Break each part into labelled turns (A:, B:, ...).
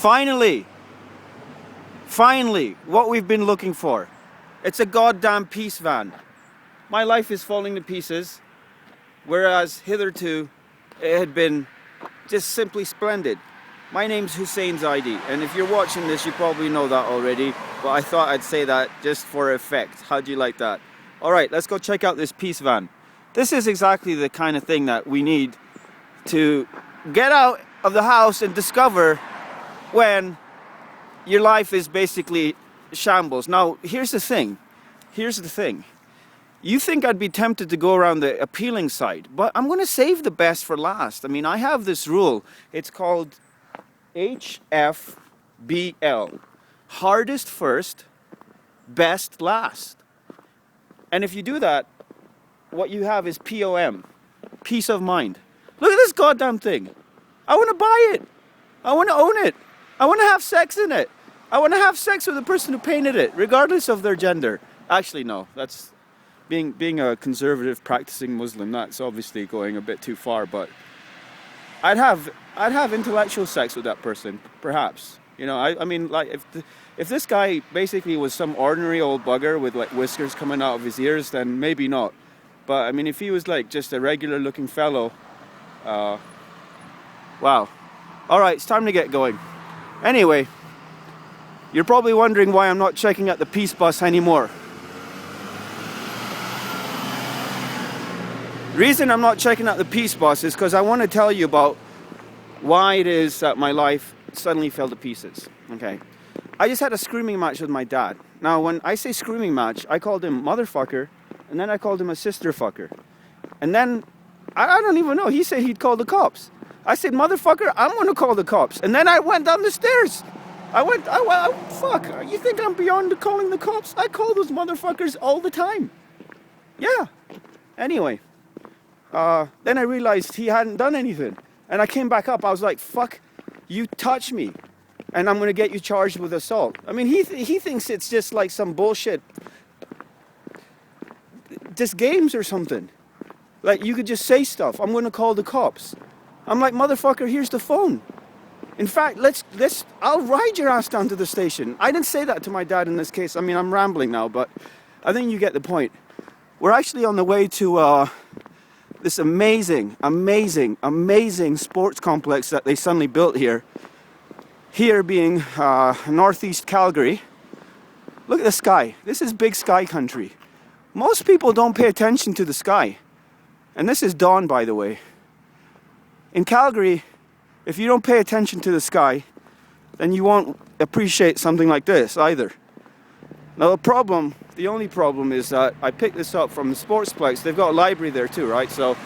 A: Finally, what we've been looking for. It's a goddamn peace van. My life is falling to pieces, whereas hitherto it had been just simply splendid. My name's Hussein Zaidi, and if you're watching this, you probably know that already, but I thought I'd say that just for effect. How'd you like that? Alright, let's go check out this peace van. This is exactly the kind of thing that we need to get out of the house and discover when your life is basically shambles. Now, here's the thing. You think I'd be tempted to go around the appealing side, but I'm going to save the best for last. I mean, I have this rule. It's called HFBL. Hardest first, best last. And if you do that, what you have is POM. Peace of mind. Look at this goddamn thing. I want to buy it. I want to own it. I want to have sex in it. I want to have sex with the person who painted it, regardless of their gender. Actually, no. That's being a conservative practicing Muslim. That's obviously going a bit too far. But I'd have intellectual sex with that person, perhaps. You know, I mean, like if this guy basically was some ordinary old bugger with like whiskers coming out of his ears, then maybe not. But I mean, if he was like just a regular looking fellow, wow. All right, it's time to get going. Anyway, you're probably wondering why I'm not checking out the peace bus anymore. The reason I'm not checking out the peace bus is because I want to tell you about why it is that my life suddenly fell to pieces. Okay, I just had a screaming match with my dad. Now, when I say screaming match, I called him motherfucker, and then I called him a sister fucker. And then, I don't even know, he said he'd call the cops. I said, motherfucker, I'm going to call the cops. And then I went down the stairs. Fuck, you think I'm beyond calling the cops? I call those motherfuckers all the time. Yeah. Anyway, then I realized he hadn't done anything. And I came back up, I was like, fuck, you touch me, and I'm going to get you charged with assault. I mean, he thinks it's just like some bullshit, just games or something. Like, you could just say stuff, I'm going to call the cops. I'm like, motherfucker, here's the phone. In fact, I'll ride your ass down to the station. I didn't say that to my dad in this case. I mean, I'm rambling now, but I think you get the point. We're actually on the way to this amazing sports complex that they suddenly built here. Here being northeast Calgary. Look at the sky. This is big sky country. Most people don't pay attention to the sky. And this is dawn, by the way. In Calgary, if you don't pay attention to the sky, then you won't appreciate something like this either. Now the only problem is that I picked this up from the Sportsplex. They've got a library there too, right? So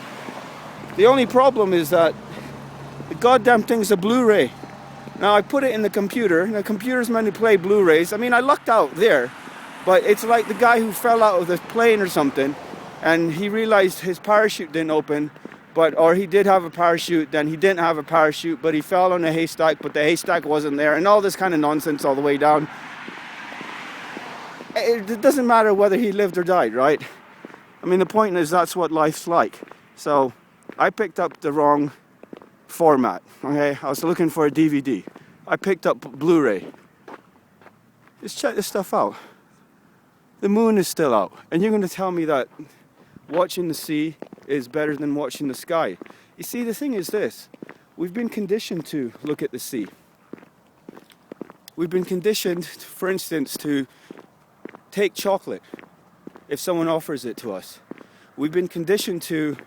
A: the only problem is that the goddamn thing's a Blu-ray. Now I put it in the computer, and the computer's meant to play Blu-rays. I mean, I lucked out there, but it's like the guy who fell out of the plane or something, and he realized his parachute didn't open, or he did have a parachute, then he didn't have a parachute, but he fell on a haystack, but the haystack wasn't there, and all this kind of nonsense all the way down. It doesn't matter whether he lived or died, right? I mean, the point is that's what life's like. So I picked up the wrong format, okay? I was looking for a DVD. I picked up Blu-ray. Just check this stuff out. The moon is still out, and you're going to tell me that watching the sea is better than watching the sky. You see, the thing is this. We've been conditioned to look at the sea. We've been conditioned, for instance, to take chocolate if someone offers it to us. We've been conditioned to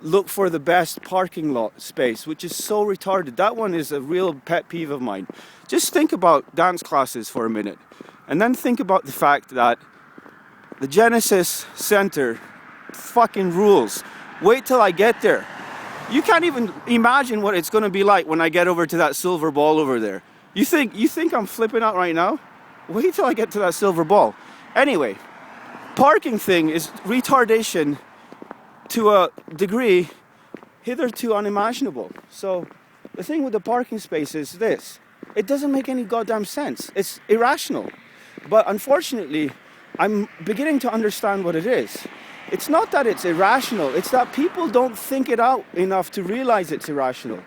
A: look for the best parking lot space, which is so retarded. That one is a real pet peeve of mine. Just think about dance classes for a minute, and then think about the fact that the Genesis Center fucking rules. Wait till I get there. You can't even imagine what it's going to be like when I get over to that silver ball over there. You think I'm flipping out right now? Wait till I get to that silver ball. Anyway, parking thing is retardation to a degree hitherto unimaginable. So the thing with the parking space is this. It doesn't make any goddamn sense. It's irrational. But unfortunately, I'm beginning to understand what it is. It's not that it's irrational, it's that people don't think it out enough to realize it's irrational.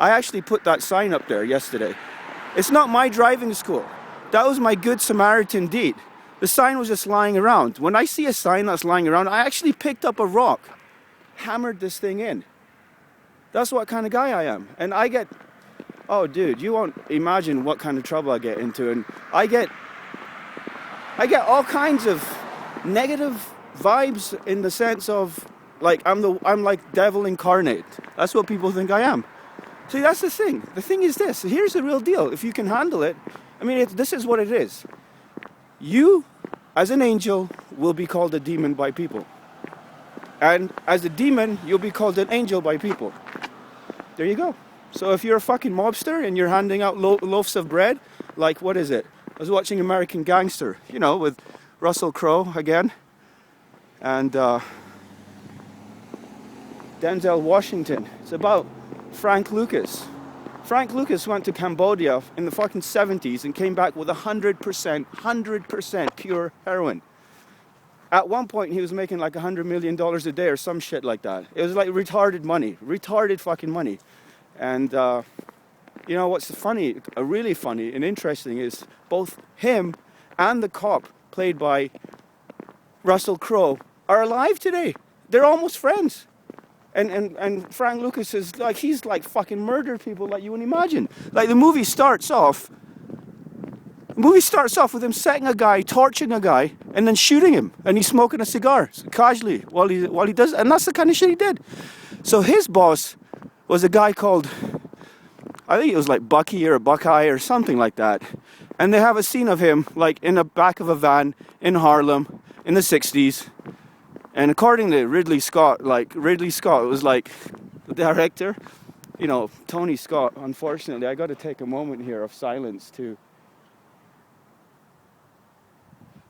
A: I actually put that sign up there yesterday. It's not my driving school. That was my Good Samaritan deed. The sign was just lying around. When I see a sign that's lying around, I actually picked up a rock, hammered this thing in. That's what kind of guy I am. And I get, oh dude, you won't imagine what kind of trouble I get into. And I get all kinds of negative vibes in the sense of like I'm like devil incarnate. That's what people think I am. See, that's the thing. The thing is this. Here's the real deal. If you can handle it, I mean, this is what it is. You, as an angel, will be called a demon by people. And as a demon, you'll be called an angel by people. There you go. So if you're a fucking mobster and you're handing out loaves of bread, like, what is it? I was watching American Gangster, you know, with Russell Crowe again. And Denzel Washington. It's about Frank Lucas. Frank Lucas went to Cambodia in the fucking 70s and came back with 100% pure heroin. At one point, he was making like $100 million a day or some shit like that. It was like retarded money, retarded fucking money. And you know what's funny, really funny and interesting is both him and the cop played by Russell Crowe are alive today. They're almost friends. And Frank Lucas is like, he's like fucking murdered people like you wouldn't imagine. Like the movie starts off with him setting a guy, torching a guy, and then shooting him. And he's smoking a cigar casually while he does it. And that's the kind of shit he did. So his boss was a guy called, I think it was like Bucky or Buckeye or something like that. And they have a scene of him like in the back of a van in Harlem in the 60s. And according to Ridley Scott was like the director, you know, Tony Scott. Unfortunately, I got to take a moment here of silence to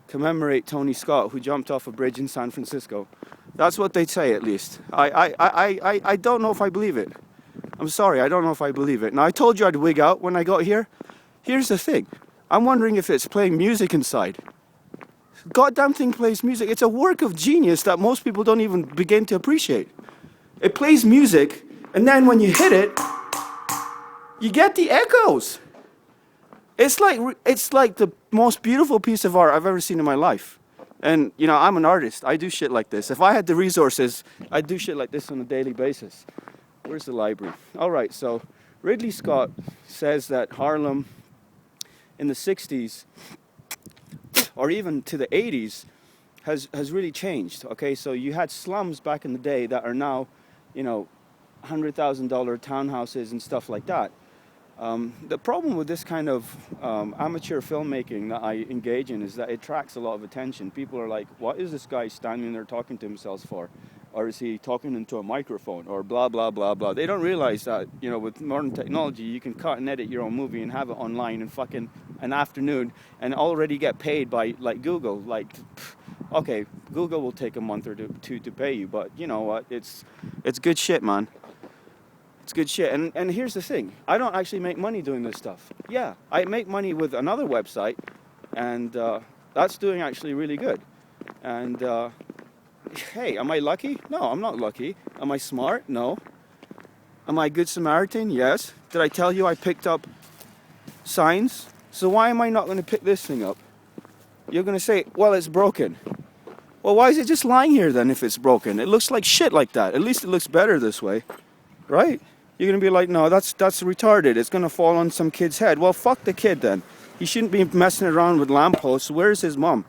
A: commemorate Tony Scott, who jumped off a bridge in San Francisco. That's what they say, at least. I don't know if I believe it. I'm sorry, I don't know if I believe it. Now, I told you I'd wig out when I got here. Here's the thing. I'm wondering if it's playing music inside. Goddamn thing plays music. It's a work of genius that most people don't even begin to appreciate. It plays music, and then when you hit it, you get the echoes. It's like the most beautiful piece of art I've ever seen in my life. And, you know, I'm an artist. I do shit like this. If I had the resources, I'd do shit like this on a daily basis. Where's the library? All right, so Ridley Scott says that Harlem in the 60s or even to the 80s has really changed. Okay, so you had slums back in the day that are now, you know, $100,000 townhouses and stuff like that. The problem with this kind of amateur filmmaking that I engage in is that it attracts a lot of attention. People are like, what is this guy standing there talking to himself for? Or is he talking into a microphone? Or blah, blah, blah, blah. They don't realize that, you know, with modern technology, you can cut and edit your own movie and have it online in fucking an afternoon and already get paid by, like, Google. Like, okay, Google will take a month or two to pay you, but you know what? It's good shit, man. It's good shit. And here's the thing. I don't actually make money doing this stuff. Yeah, I make money with another website, and that's doing actually really good. And hey, am I lucky? No, I'm not lucky. Am I smart? No. Am I a good Samaritan? Yes. Did I tell you I picked up signs? So why am I not going to pick this thing up? You're going to say, well, it's broken. Well, why is it just lying here then if it's broken? It looks like shit like that. At least it looks better this way. Right? You're going to be like, no, that's retarded. It's going to fall on some kid's head. Well, fuck the kid then. He shouldn't be messing around with lampposts. Where's his mom?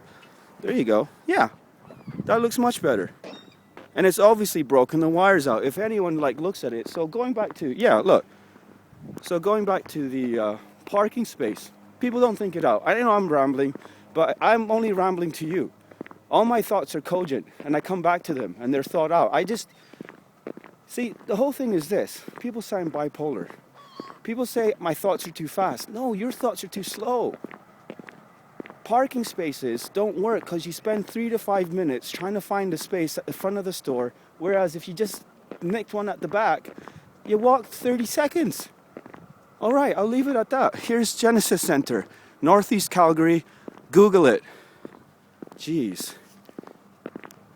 A: There you go. Yeah. That looks much better. And it's obviously broken. The wire's out. If anyone looks at it. So going back to, So going back to the parking space. People don't think it out. I know I'm rambling, but I'm only rambling to you. All my thoughts are cogent, and I come back to them, and they're thought out. See, the whole thing is this. People say I'm bipolar. People say my thoughts are too fast. No, your thoughts are too slow. Parking spaces don't work because you spend 3 to 5 minutes trying to find a space at the front of the store, whereas if you just nicked one at the back, you walk 30 seconds. All right, I'll leave it at that. Here's Genesis Center, Northeast Calgary. Google it. Jeez.